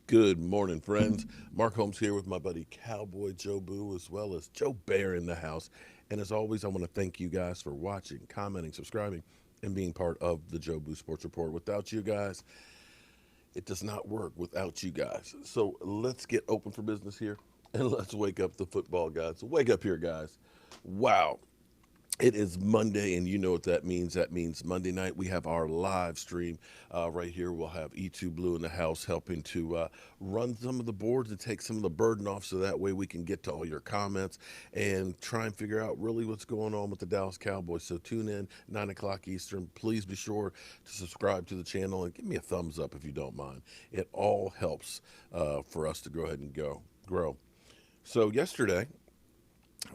Good morning, friends. Mark Holmes here with my buddy Cowboy Joe Boo, as well as Joe Bear in the house. And as always, I want to thank you guys for watching, commenting, subscribing, and being part of the Joe Boo Sports Report. Without you guys, it does not work without you guys. So let's get open for business here and let's wake up the football gods. So wake up here, guys. Wow. It is Monday, and you know what that means. That means Monday night we have our live stream right here. We'll have E2 Blue in the house helping to run some of the boards and take some of the burden off so that way we can get to all your comments and try and figure out really what's going on with the Dallas Cowboys. So tune in, 9 o'clock Eastern. Please be sure to subscribe to the channel and give me a thumbs up if you don't mind. It all helps for us to go ahead and grow. So yesterday,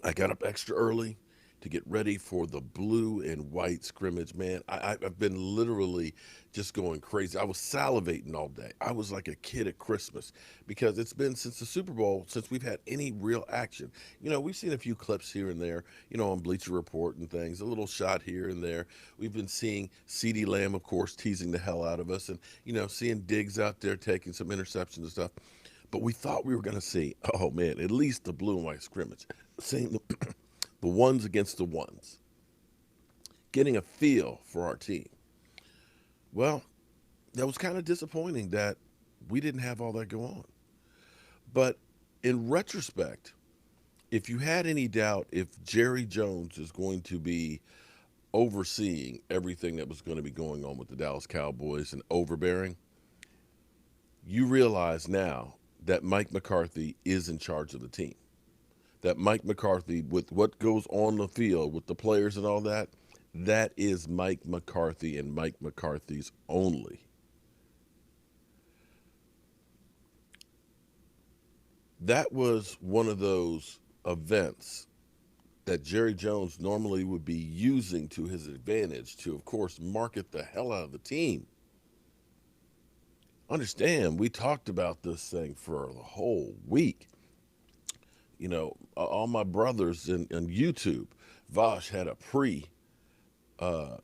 I got up extra early to get ready for the blue and white scrimmage. Man, I've been literally just going crazy. I was salivating all day. I was like a kid at Christmas because it's been since the Super Bowl since we've had any real action. We've seen a few clips here and there, on Bleacher Report and things, a little shot here and there. We've been seeing CeeDee Lamb, of course, teasing the hell out of us, and, seeing Diggs out there taking some interceptions and stuff. But we thought we were going to see, oh man, at least the blue and white scrimmage, seeing the ones against the ones, getting a feel for our team. Well, that was kind of disappointing that we didn't have all that go on. But in retrospect, if you had any doubt if Jerry Jones is going to be overseeing everything that was going to be going on with the Dallas Cowboys and overbearing, you realize now that Mike McCarthy is in charge of the team. That Mike McCarthy, with what goes on the field with the players and all that, that is Mike McCarthy and Mike McCarthy's only. That was one of those events that Jerry Jones normally would be using to his advantage to, of course, market the hell out of the team. Understand, we talked about this thing for the whole week. All my brothers in YouTube, Vosh had a uh,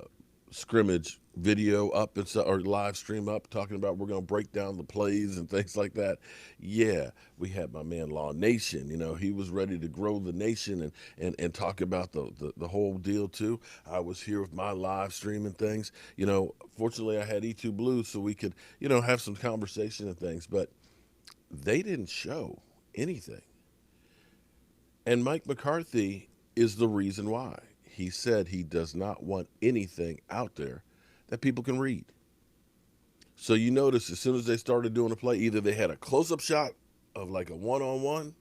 scrimmage video up and or live stream up talking about we're going to break down the plays and things like that. Yeah, we had my man Law Nation. He was ready to grow the nation and talk about the whole deal too. I was here with my live stream and things. Fortunately, I had E2 Blue so we could have some conversation and things, but they didn't show anything. And Mike McCarthy is the reason why. He said he does not want anything out there that people can read. So you notice as soon as they started doing a play, either they had a close up shot of like a one on one,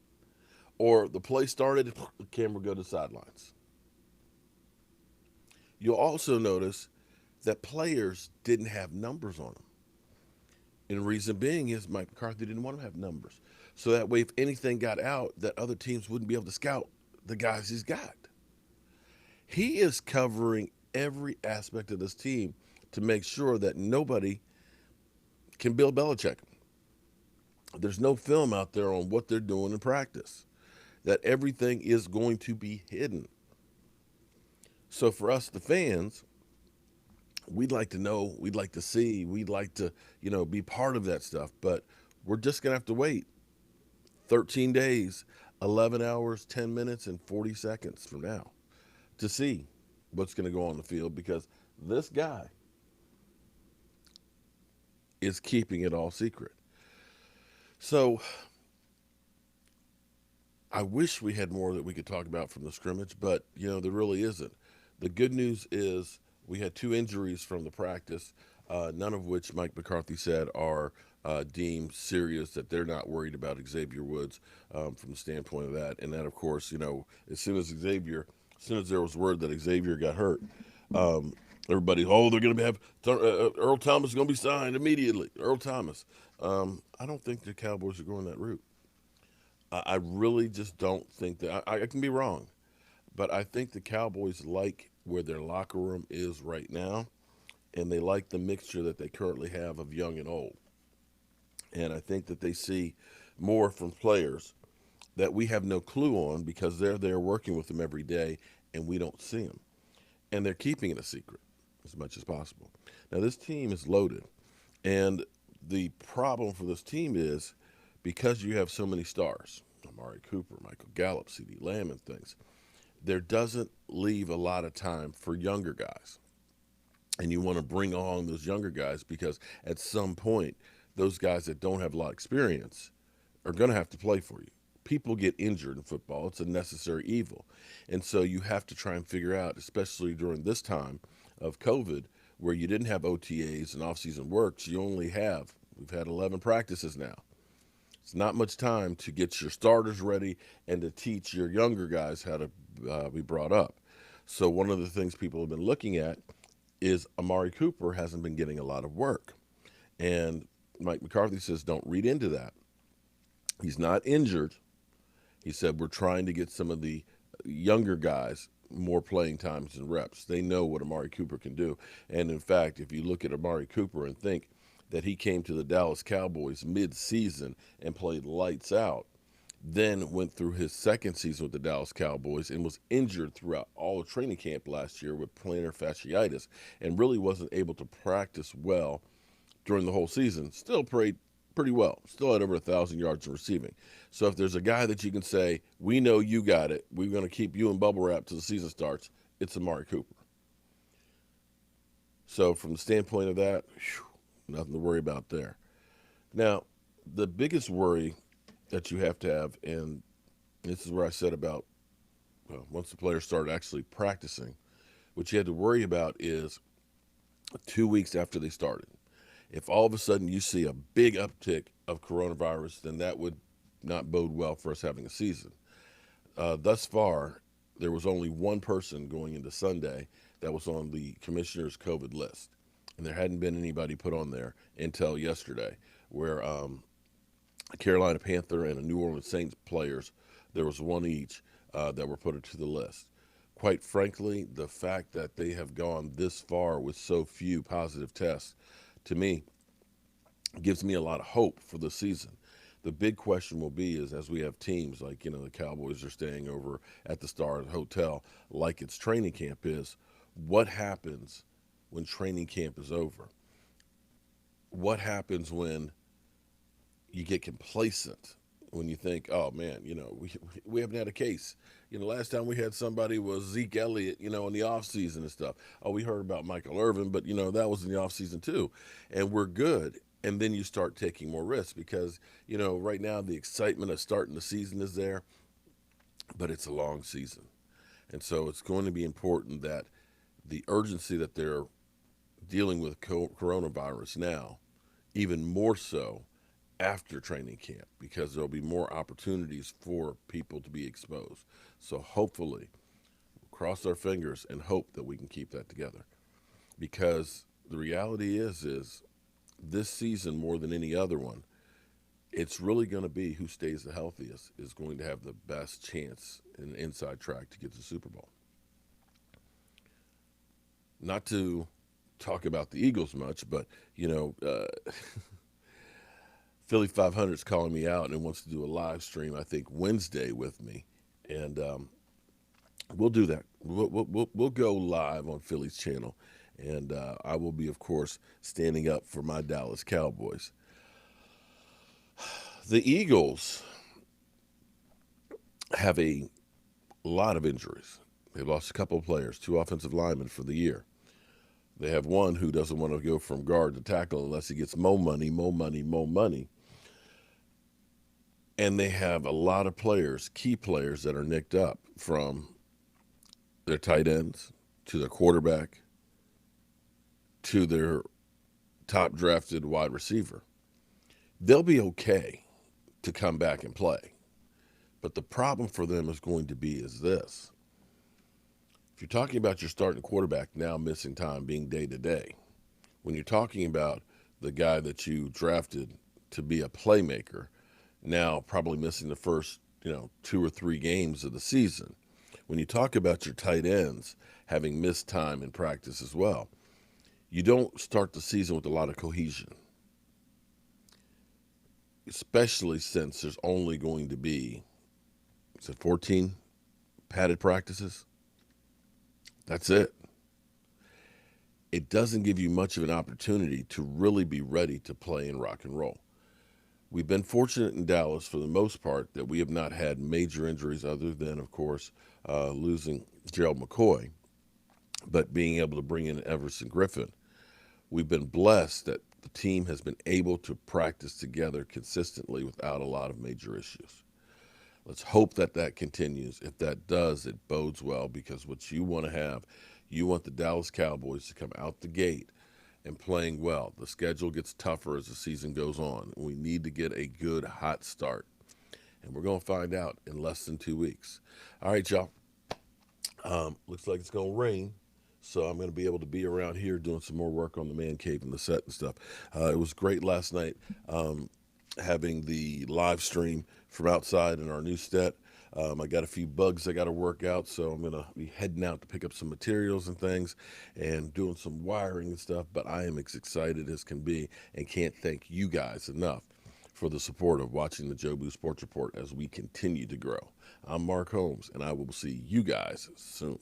or the play started, the camera go to the sidelines. You'll also notice that players didn't have numbers on them. And the reason being is Mike McCarthy didn't want to have numbers. So that way, if anything got out, that other teams wouldn't be able to scout the guys he's got. He is covering every aspect of this team to make sure that nobody can Bill Belichick. There's no film out there on what they're doing in practice. That everything is going to be hidden. So for us, the fans, we'd like to know, we'd like to see, we'd like to, be part of that stuff. But we're just going to have to wait 13 days, 11 hours, 10 minutes, and 40 seconds from now to see what's going to go on the field because this guy is keeping it all secret. So I wish we had more that we could talk about from the scrimmage, but, there really isn't. The good news is we had two injuries from the practice, none of which Mike McCarthy said are deemed serious, that they're not worried about Xavier Woods from the standpoint of that. And that, of course, as soon as there was word that Xavier got hurt, everybody, they're going to have Earl Thomas is going to be signed immediately. Earl Thomas. I don't think the Cowboys are going that route. I really just don't think that. I can be wrong, but I think the Cowboys like where their locker room is right now, and they like the mixture that they currently have of young and old. And I think that they see more from players that we have no clue on because they're there working with them every day and we don't see them. And they're keeping it a secret as much as possible. Now, this team is loaded. And The problem for this team is because you have so many stars, Amari Cooper, Michael Gallup, CeeDee Lamb, and things, there doesn't leave a lot of time for younger guys. And you want to bring along those younger guys because at some point, those guys that don't have a lot of experience are going to have to play for you. People get injured in football. It's a necessary evil. And so you have to try and figure out, especially during this time of COVID, where you didn't have OTAs and off-season works, we've had 11 practices now. It's not much time to get your starters ready and to teach your younger guys how to be brought up. So one of the things people have been looking at is Amari Cooper hasn't been getting a lot of work. And Mike McCarthy says, don't read into that. He's not injured. He said, we're trying to get some of the younger guys more playing times and reps. They know what Amari Cooper can do. And in fact, if you look at Amari Cooper and think that he came to the Dallas Cowboys mid-season and played lights out, then went through his second season with the Dallas Cowboys and was injured throughout all of training camp last year with plantar fasciitis and really wasn't able to practice well during the whole season, still played pretty well, still had over 1,000 yards in receiving. So if there's a guy that you can say, we know you got it, we're going to keep you in bubble wrap till the season starts, it's Amari Cooper. So from the standpoint of that, nothing to worry about there. Now, the biggest worry that you have to have, and this is where I said about once the players start actually practicing, what you had to worry about is 2 weeks after they started. If all of a sudden you see a big uptick of coronavirus, then that would not bode well for us having a season. Thus far, there was only one person going into Sunday that was on the commissioner's COVID list. And there hadn't been anybody put on there until yesterday, where a Carolina Panther and a New Orleans Saints players, there was one each that were put to the list. Quite frankly, the fact that they have gone this far with so few positive tests, to me, gives me a lot of hope for the season. The big question will be is as we have teams like, the Cowboys are staying over at the Star Hotel like it's training camp is, what happens when training camp is over? What happens when you get complacent, when you think, oh man, we haven't had a case. Last time we had somebody was Zeke Elliott, in the offseason and stuff. Oh, we heard about Michael Irvin, but that was in the offseason too. And we're good. And then you start taking more risks because, right now the excitement of starting the season is there, but it's a long season. And so it's going to be important that the urgency that they're dealing with coronavirus now, even more so after training camp, because there'll be more opportunities for people to be exposed. So hopefully, we'll cross our fingers and hope that we can keep that together. Because the reality is this season, more than any other one, it's really going to be who stays the healthiest is going to have the best chance in the inside track to get to the Super Bowl. Not to talk about the Eagles much, but, Philly 500 is calling me out and wants to do a live stream, I think, Wednesday with me. And we'll do that. We'll go live on Philly's channel. And I will be, of course, standing up for my Dallas Cowboys. The Eagles have a lot of injuries. They've lost a couple of players, 2 offensive linemen for the year. They have one who doesn't want to go from guard to tackle unless he gets more money. And they have a lot of players, key players, that are nicked up, from their tight ends to their quarterback to their top drafted wide receiver. They'll be okay to come back and play. But the problem for them is going to be is this. If you're talking about your starting quarterback now missing time, being day-to-day, when you're talking about the guy that you drafted to be a playmaker, now probably missing the first, 2 or 3 games of the season, when you talk about your tight ends having missed time in practice as well, you don't start the season with a lot of cohesion, especially since there's only going to be, 14 padded practices? That's it. it doesn't give you much of an opportunity to really be ready to play in rock and roll. We've been fortunate in Dallas for the most part that we have not had major injuries other than, of course, losing Gerald McCoy, but being able to bring in Everson Griffin. We've been blessed that the team has been able to practice together consistently without a lot of major issues. Let's hope that that continues. If that does, it bodes well because what you want to have, you want the Dallas Cowboys to come out the gate and playing well. The schedule gets tougher as the season goes on. We need to get a good hot start. And we're going to find out in less than 2 weeks. All right, y'all. Looks like it's going to rain. So I'm going to be able to be around here doing some more work on the man cave and the set and stuff. It was great last night having the live stream from outside in our new set. I got a few bugs I got to work out, so I'm going to be heading out to pick up some materials and things and doing some wiring and stuff. But I am as excited as can be and can't thank you guys enough for the support of watching the Joe Boo Sports Report as we continue to grow. I'm Mark Holmes, and I will see you guys soon.